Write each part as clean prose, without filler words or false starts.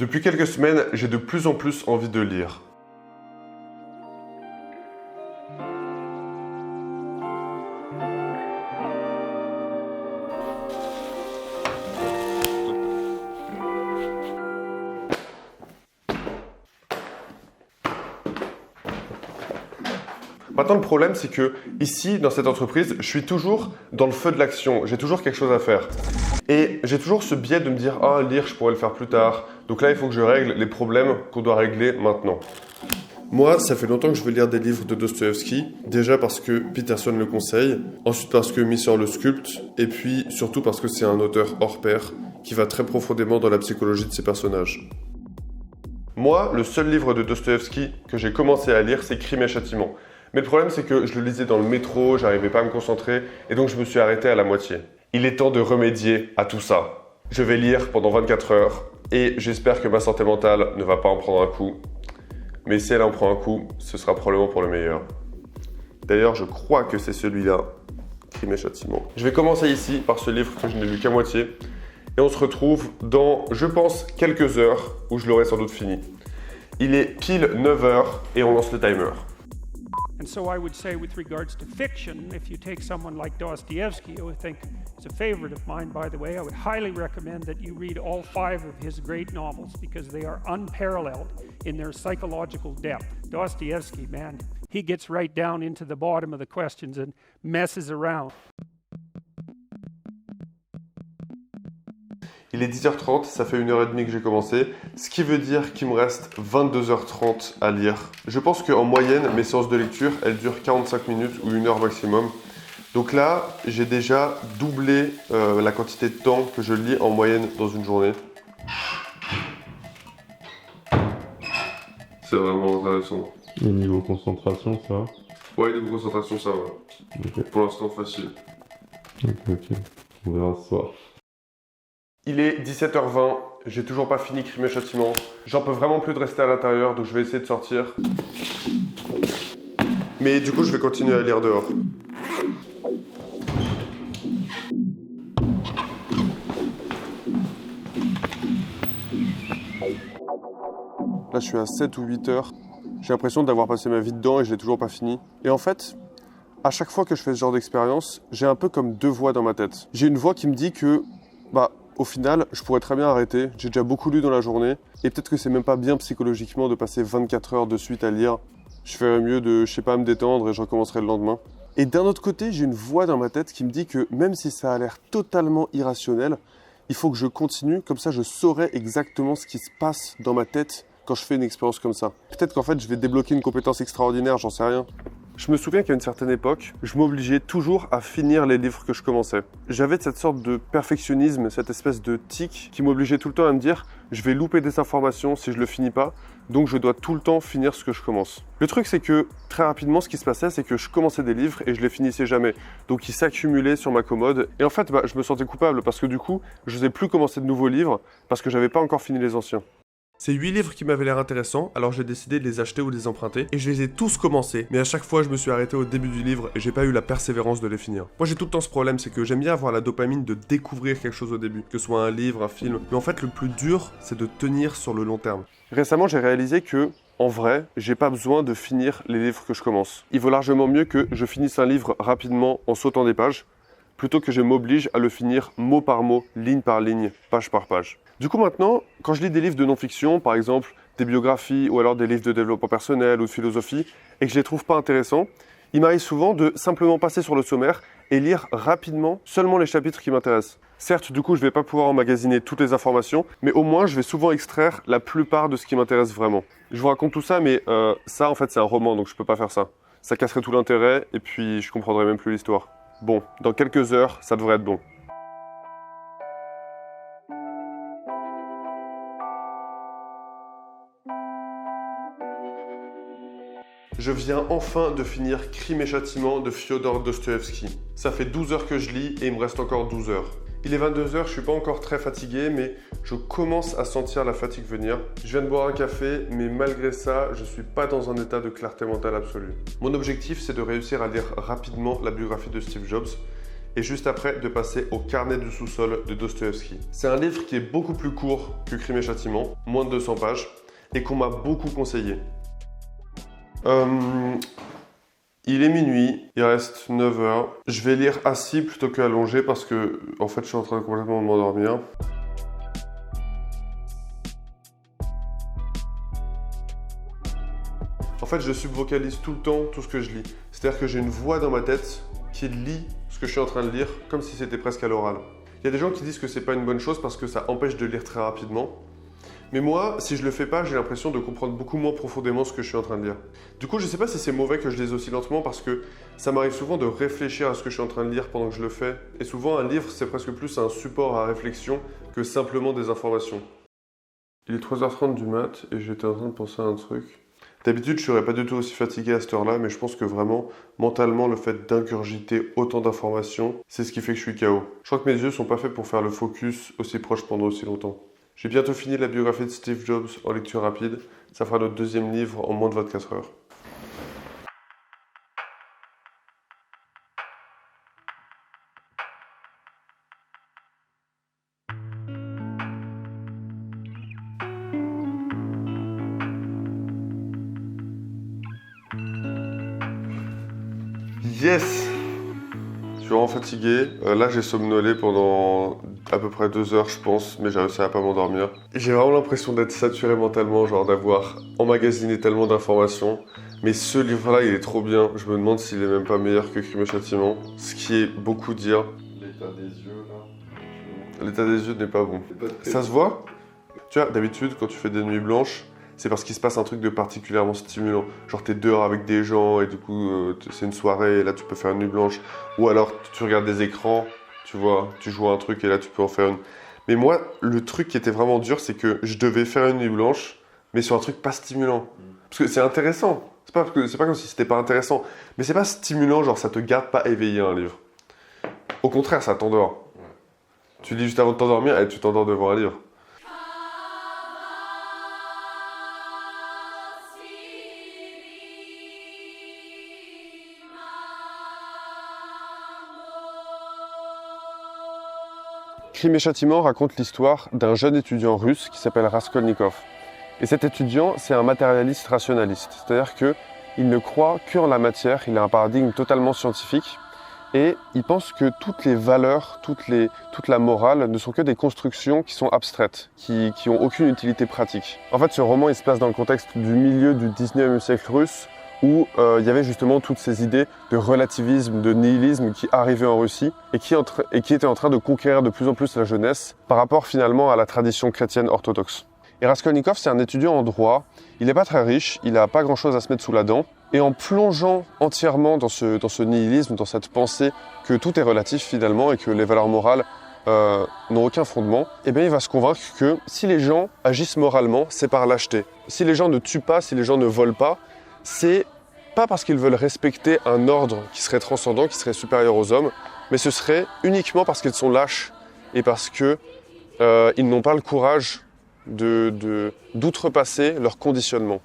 Depuis quelques semaines, j'ai de plus en plus envie de lire. Maintenant, le problème, c'est que ici, dans cette entreprise, je suis toujours dans le feu de l'action. J'ai toujours quelque chose à faire. Et j'ai toujours ce biais de me dire « Ah, lire, je pourrais le faire plus tard. » Donc là, il faut que je règle les problèmes qu'on doit régler maintenant. Moi, ça fait longtemps que je veux lire des livres de Dostoïevski. Déjà parce que Peterson le conseille. Ensuite parce que Misor le sculpte. Et puis, surtout parce que c'est un auteur hors pair qui va très profondément dans la psychologie de ses personnages. Moi, le seul livre de Dostoïevski que j'ai commencé à lire, c'est Crime et Châtiment. Mais le problème, c'est que je le lisais dans le métro, j'arrivais pas à me concentrer, et donc je me suis arrêté à la moitié. Il est temps de remédier à tout ça. Je vais lire pendant 24 heures, et j'espère que ma santé mentale ne va pas en prendre un coup. Mais si elle en prend un coup, ce sera probablement pour le meilleur. D'ailleurs, je crois que c'est celui-là, Crime et Châtiment. Je vais commencer ici par ce livre que je n'ai lu qu'à moitié, et on se retrouve dans, je pense, quelques heures, où je l'aurai sans doute fini. Il est pile 9 heures, et on lance le timer. And so I would say with regards to fiction, if you take someone like Dostoevsky, who I think is a favorite of mine, by the way, I would highly recommend that you read all 5 of his great novels because they are unparalleled in their psychological depth. Dostoevsky, man, he gets right down into the bottom of the questions and messes around. Il est 10h30, ça fait 1h30 que j'ai commencé, ce qui veut dire qu'il me reste 22h30 à lire. Je pense qu'en moyenne, mes séances de lecture, elles durent 45 minutes ou 1 heure maximum. Donc là, j'ai déjà doublé la quantité de temps que je lis en moyenne dans une journée. C'est vraiment intéressant. Et niveau concentration, ça va? Ouais, niveau concentration, ça va. Ok. Pour l'instant, facile. Ok. On verra ce soir. Il est 17h20, j'ai toujours pas fini Crime et Châtiment. J'en peux vraiment plus de rester à l'intérieur, donc je vais essayer de sortir. Mais du coup, je vais continuer à lire dehors. Là, je suis à 7 ou 8 heures. J'ai l'impression d'avoir passé ma vie dedans et je l'ai toujours pas fini. Et en fait, à chaque fois que je fais ce genre d'expérience, j'ai un peu comme 2 voix dans ma tête. J'ai une voix qui me dit que, au final, je pourrais très bien arrêter. J'ai déjà beaucoup lu dans la journée. Et peut-être que c'est même pas bien psychologiquement de passer 24 heures de suite à lire. Je ferais mieux de, me détendre et je recommencerai le lendemain. Et d'un autre côté, j'ai une voix dans ma tête qui me dit que même si ça a l'air totalement irrationnel, il faut que je continue. Comme ça, je saurai exactement ce qui se passe dans ma tête quand je fais une expérience comme ça. Peut-être qu'en fait, je vais débloquer une compétence extraordinaire, j'en sais rien. Je me souviens qu'à une certaine époque, je m'obligeais toujours à finir les livres que je commençais. J'avais cette sorte de perfectionnisme, cette espèce de tic qui m'obligeait tout le temps à me dire « je vais louper des informations si je le finis pas, donc je dois tout le temps finir ce que je commence ». Le truc c'est que très rapidement ce qui se passait c'est que je commençais des livres et je les finissais jamais. Donc ils s'accumulaient sur ma commode et en fait je me sentais coupable parce que du coup je n'osais plus commencer de nouveaux livres parce que j'avais pas encore fini les anciens. C'est 8 livres qui m'avaient l'air intéressants, alors j'ai décidé de les acheter ou de les emprunter, et je les ai tous commencés, mais à chaque fois je me suis arrêté au début du livre et j'ai pas eu la persévérance de les finir. Moi j'ai tout le temps ce problème, c'est que j'aime bien avoir la dopamine de découvrir quelque chose au début, que ce soit un livre, un film, mais en fait le plus dur c'est de tenir sur le long terme. Récemment j'ai réalisé que, en vrai, j'ai pas besoin de finir les livres que je commence. Il vaut largement mieux que je finisse un livre rapidement en sautant des pages, plutôt que je m'oblige à le finir mot par mot, ligne par ligne, page par page. Du coup maintenant, quand je lis des livres de non-fiction, par exemple des biographies ou alors des livres de développement personnel ou de philosophie, et que je les trouve pas intéressants, il m'arrive souvent de simplement passer sur le sommaire et lire rapidement seulement les chapitres qui m'intéressent. Certes, du coup, je vais pas pouvoir emmagasiner toutes les informations, mais au moins je vais souvent extraire la plupart de ce qui m'intéresse vraiment. Je vous raconte tout ça, mais ça en fait c'est un roman, donc je peux pas faire ça. Ça casserait tout l'intérêt et puis je comprendrais même plus l'histoire. Bon, dans quelques heures, ça devrait être bon. Je viens enfin de finir Crime et Châtiment de Fyodor Dostoïevski. Ça fait 12 heures que je lis et il me reste encore 12 heures. Il est 22 heures, je suis pas encore très fatigué, mais je commence à sentir la fatigue venir. Je viens de boire un café, mais malgré ça, je suis pas dans un état de clarté mentale absolue. Mon objectif, c'est de réussir à lire rapidement la biographie de Steve Jobs. et juste après de passer au Carnet du sous-sol de Dostoïevski. C'est un livre qui est beaucoup plus court que Crime et Châtiment, moins de 200 pages, et qu'on m'a beaucoup conseillé. Il est minuit, il reste 9 heures. Je vais lire assis plutôt qu'allongé parce que, en fait, je suis en train de complètement m'endormir. En fait, je subvocalise tout le temps tout ce que je lis. C'est-à-dire que j'ai une voix dans ma tête qui lit ce que je suis en train de lire comme si c'était presque à l'oral. Il y a des gens qui disent que c'est pas une bonne chose parce que ça empêche de lire très rapidement. Mais moi, si je le fais pas, j'ai l'impression de comprendre beaucoup moins profondément ce que je suis en train de lire. Du coup, je sais pas si c'est mauvais que je lise aussi lentement parce que ça m'arrive souvent de réfléchir à ce que je suis en train de lire pendant que je le fais. Et souvent, un livre, c'est presque plus un support à réflexion que simplement des informations. Il est 3h30 du mat et j'étais en train de penser à un truc. D'habitude, je serais pas du tout aussi fatigué à cette heure-là, mais je pense que vraiment, mentalement, le fait d'ingurgiter autant d'informations, c'est ce qui fait que je suis KO. Je crois que mes yeux sont pas faits pour faire le focus aussi proche pendant aussi longtemps. J'ai bientôt fini la biographie de Steve Jobs en lecture rapide. Ça fera notre deuxième livre en moins de 24 heures. Yes! Je suis vraiment fatigué. Là, j'ai somnolé pendant à peu près 2 heures, je pense, mais j'ai réussi à pas m'endormir. J'ai vraiment l'impression d'être saturé mentalement, genre d'avoir emmagasiné tellement d'informations. Mais ce livre-là, il est trop bien. Je me demande s'il est même pas meilleur que Crime et Châtiment, ce qui est beaucoup dire. L'état des yeux, là. L'état des yeux n'est pas bon. Ça se voit? Tu vois, d'habitude, quand tu fais des nuits blanches, c'est parce qu'il se passe un truc de particulièrement stimulant. Genre t'es dehors avec des gens et du coup c'est une soirée et là tu peux faire une nuit blanche. Ou alors tu regardes des écrans, tu vois, tu joues à un truc et là tu peux en faire une. Mais moi, le truc qui était vraiment dur, c'est que je devais faire une nuit blanche, mais sur un truc pas stimulant. Parce que c'est intéressant. C'est pas comme si c'était pas intéressant. Mais c'est pas stimulant, genre ça te garde pas éveillé un livre. Au contraire, ça t'endort. Tu lis juste avant de t'endormir et tu t'endors devant un livre. Crime et Châtiment raconte l'histoire d'un jeune étudiant russe qui s'appelle Raskolnikov. Et cet étudiant, c'est un matérialiste rationaliste. C'est-à-dire qu'il ne croit qu'en la matière, il a un paradigme totalement scientifique. Et il pense que toutes les valeurs, toute la morale ne sont que des constructions qui sont abstraites, qui n'ont aucune utilité pratique. En fait, ce roman, il se place dans le contexte du milieu du 19e siècle russe, où il y avait justement toutes ces idées de relativisme, de nihilisme qui arrivaient en Russie et qui étaient en train de conquérir de plus en plus la jeunesse par rapport finalement à la tradition chrétienne orthodoxe. Et Raskolnikov, c'est un étudiant en droit, il n'est pas très riche, il n'a pas grand-chose à se mettre sous la dent, et en plongeant entièrement dans ce nihilisme, dans cette pensée que tout est relatif finalement et que les valeurs morales n'ont aucun fondement, eh bien il va se convaincre que si les gens agissent moralement, c'est par lâcheté. Si les gens ne tuent pas, si les gens ne volent pas, c'est pas parce qu'ils veulent respecter un ordre qui serait transcendant, qui serait supérieur aux hommes, mais ce serait uniquement parce qu'ils sont lâches et parce qu'ils n'ont pas le courage d'outrepasser leur conditionnement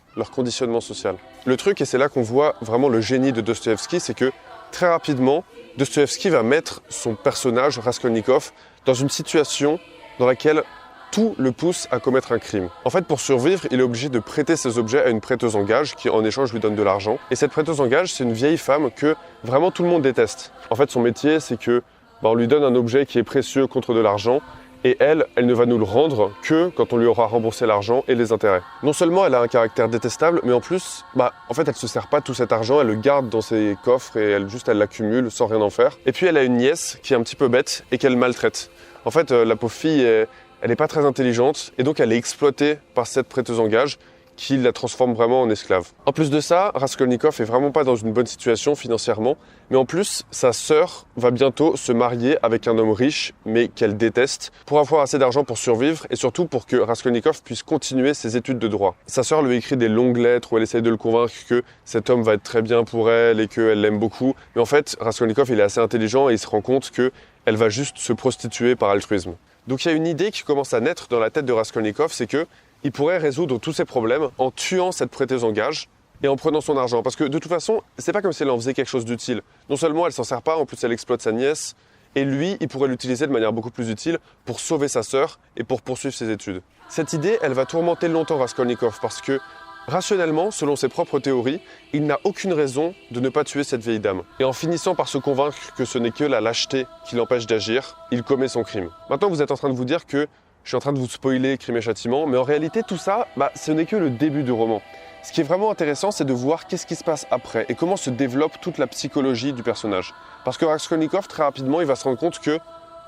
social. Le truc, et c'est là qu'on voit vraiment le génie de Dostoïevski, c'est que très rapidement, Dostoïevski va mettre son personnage, Raskolnikov, dans une situation dans laquelle tout le pousse à commettre un crime. En fait, pour survivre, il est obligé de prêter ses objets à une prêteuse en gage qui, en échange, lui donne de l'argent. Et cette prêteuse en gage, c'est une vieille femme que vraiment tout le monde déteste. En fait, son métier, c'est que on lui donne un objet qui est précieux contre de l'argent. Et elle ne va nous le rendre que quand on lui aura remboursé l'argent et les intérêts. Non seulement elle a un caractère détestable, mais en plus, en fait, elle se sert pas de tout cet argent, elle le garde dans ses coffres et elle l'accumule sans rien en faire. Et puis elle a une nièce qui est un petit peu bête et qu'elle maltraite. En fait, la pauvre fille, elle n'est pas très intelligente et donc elle est exploitée par cette prêteuse en gage qui la transforme vraiment en esclave. En plus de ça, Raskolnikov est vraiment pas dans une bonne situation financièrement, mais en plus, sa sœur va bientôt se marier avec un homme riche, mais qu'elle déteste, pour avoir assez d'argent pour survivre et surtout pour que Raskolnikov puisse continuer ses études de droit. Sa sœur lui écrit des longues lettres où elle essaye de le convaincre que cet homme va être très bien pour elle et qu'elle l'aime beaucoup, mais en fait, Raskolnikov, il est assez intelligent et il se rend compte qu'elle va juste se prostituer par altruisme. Donc il y a une idée qui commence à naître dans la tête de Raskolnikov, c'est que il pourrait résoudre tous ses problèmes en tuant cette prêteuse en gage et en prenant son argent. Parce que de toute façon, c'est pas comme si elle en faisait quelque chose d'utile. Non seulement elle s'en sert pas, en plus elle exploite sa nièce et lui, il pourrait l'utiliser de manière beaucoup plus utile pour sauver sa sœur et pour poursuivre ses études. Cette idée, elle va tourmenter longtemps Raskolnikov parce que, rationnellement, selon ses propres théories, il n'a aucune raison de ne pas tuer cette vieille dame. Et en finissant par se convaincre que ce n'est que la lâcheté qui l'empêche d'agir, il commet son crime. Maintenant, vous êtes en train de vous dire que je suis en train de vous spoiler Crime et Châtiment, mais en réalité, tout ça, ce n'est que le début du roman. Ce qui est vraiment intéressant, c'est de voir qu'est-ce qui se passe après et comment se développe toute la psychologie du personnage. Parce que Raskolnikov, très rapidement, il va se rendre compte que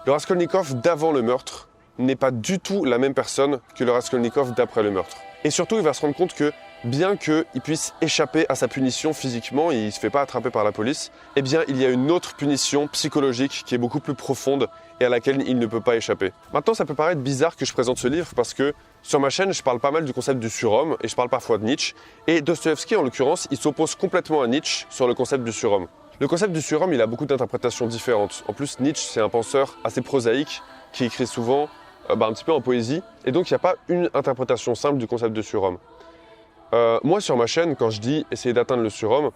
le Raskolnikov d'avant le meurtre n'est pas du tout la même personne que le Raskolnikov d'après le meurtre. Et surtout, il va se rendre compte que bien qu'il puisse échapper à sa punition physiquement, et il ne se fait pas attraper par la police, eh bien, il y a une autre punition psychologique qui est beaucoup plus profonde et à laquelle il ne peut pas échapper. Maintenant, ça peut paraître bizarre que je présente ce livre parce que sur ma chaîne, je parle pas mal du concept du surhomme et je parle parfois de Nietzsche. Et Dostoïevski, en l'occurrence, il s'oppose complètement à Nietzsche sur le concept du surhomme. Le concept du surhomme, il a beaucoup d'interprétations différentes. En plus, Nietzsche, c'est un penseur assez prosaïque qui écrit souvent un petit peu en poésie. Et donc, il n'y a pas une interprétation simple du concept de surhomme. Moi, sur ma chaîne, quand je dis essayer d'atteindre le surhomme,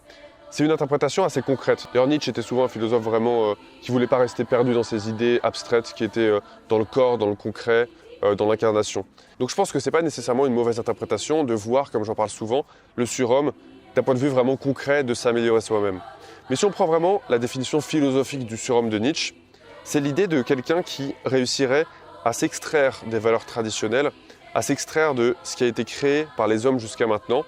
c'est une interprétation assez concrète. D'ailleurs, Nietzsche était souvent un philosophe vraiment qui ne voulait pas rester perdu dans ses idées abstraites, qui étaient dans le corps, dans le concret, dans l'incarnation. Donc je pense que ce n'est pas nécessairement une mauvaise interprétation de voir, comme j'en parle souvent, le surhomme d'un point de vue vraiment concret de s'améliorer soi-même. Mais si on prend vraiment la définition philosophique du surhomme de Nietzsche, c'est l'idée de quelqu'un qui réussirait à s'extraire des valeurs traditionnelles, à s'extraire de ce qui a été créé par les hommes jusqu'à maintenant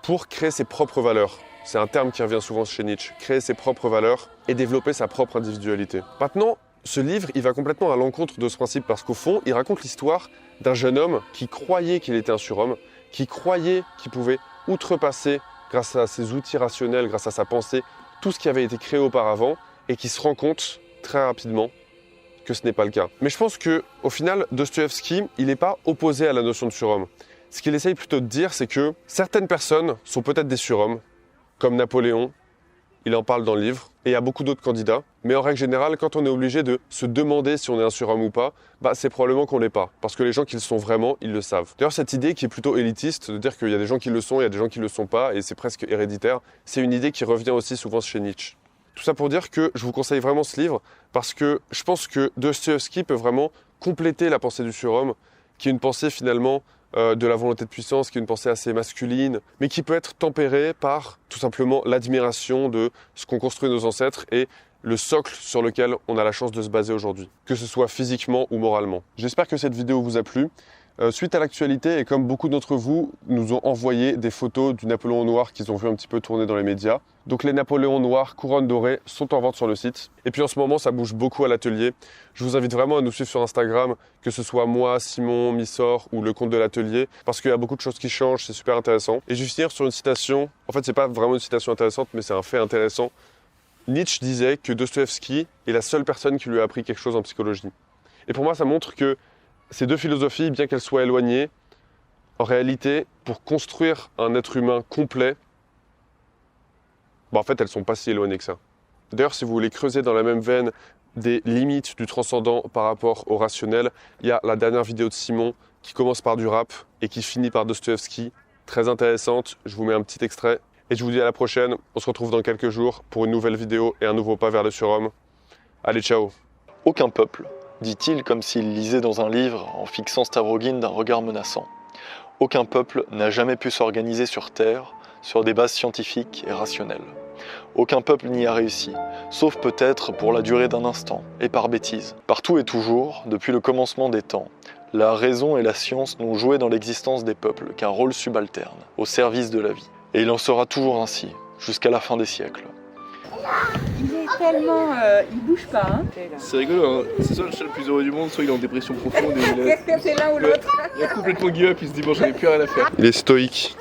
pour créer ses propres valeurs. C'est un terme qui revient souvent chez Nietzsche, créer ses propres valeurs et développer sa propre individualité. Maintenant, ce livre, il va complètement à l'encontre de ce principe parce qu'au fond, il raconte l'histoire d'un jeune homme qui croyait qu'il était un surhomme, qui croyait qu'il pouvait outrepasser, grâce à ses outils rationnels, grâce à sa pensée, tout ce qui avait été créé auparavant et qui se rend compte très rapidement que ce n'est pas le cas. Mais je pense qu'au final, Dostoïevski, il n'est pas opposé à la notion de surhomme. Ce qu'il essaye plutôt de dire, c'est que certaines personnes sont peut-être des surhommes, comme Napoléon, il en parle dans le livre, et il y a beaucoup d'autres candidats. Mais en règle générale, quand on est obligé de se demander si on est un surhomme ou pas, c'est probablement qu'on ne l'est pas. Parce que les gens qui le sont vraiment, ils le savent. D'ailleurs, cette idée qui est plutôt élitiste, de dire qu'il y a des gens qui le sont, il y a des gens qui ne le sont pas, et c'est presque héréditaire, c'est une idée qui revient aussi souvent chez Nietzsche. Tout ça pour dire que je vous conseille vraiment ce livre, parce que je pense que Dostoïevski peut vraiment compléter la pensée du surhomme, qui est une pensée finalement de la volonté de puissance, qui est une pensée assez masculine, mais qui peut être tempérée par tout simplement l'admiration de ce qu'ont construit nos ancêtres et le socle sur lequel on a la chance de se baser aujourd'hui, que ce soit physiquement ou moralement. J'espère que cette vidéo vous a plu. Suite à l'actualité, et comme beaucoup d'entre vous nous ont envoyé des photos du Napoléon noir qu'ils ont vu un petit peu tourner dans les médias. Donc les Napoléons noirs couronne dorée sont en vente sur le site. Et puis en ce moment, ça bouge beaucoup à l'atelier. Je vous invite vraiment à nous suivre sur Instagram, que ce soit moi, Simon, Missor ou le compte de l'atelier, parce qu'il y a beaucoup de choses qui changent, c'est super intéressant. Et je vais finir sur une citation. En fait, c'est pas vraiment une citation intéressante, mais c'est un fait intéressant. Nietzsche disait que Dostoïevski est la seule personne qui lui a appris quelque chose en psychologie. Et pour moi, ça montre que ces deux philosophies, bien qu'elles soient éloignées, en réalité, pour construire un être humain complet, en fait, elles ne sont pas si éloignées que ça. D'ailleurs, si vous voulez creuser dans la même veine des limites du transcendant par rapport au rationnel, il y a la dernière vidéo de Simon qui commence par du rap et qui finit par Dostoïevski. Très intéressante, je vous mets un petit extrait. Et je vous dis à la prochaine, on se retrouve dans quelques jours pour une nouvelle vidéo et un nouveau pas vers le surhomme. Allez, ciao. Aucun peuple, dit-il comme s'il lisait dans un livre en fixant Stavrogin d'un regard menaçant. Aucun peuple n'a jamais pu s'organiser sur Terre sur des bases scientifiques et rationnelles. Aucun peuple n'y a réussi, sauf peut-être pour la durée d'un instant, et par bêtise. Partout et toujours, depuis le commencement des temps, la raison et la science n'ont joué dans l'existence des peuples qu'un rôle subalterne, au service de la vie. Et il en sera toujours ainsi, jusqu'à la fin des siècles. Il est tellement... il bouge pas, hein. C'est rigolo, hein. C'est soit le chat le plus heureux du monde, soit il est en dépression profonde et Qu'est-ce que c'est l'un ou l'autre? il a complètement give up, il se dit bon j'en ai plus rien à faire. Il est stoïque.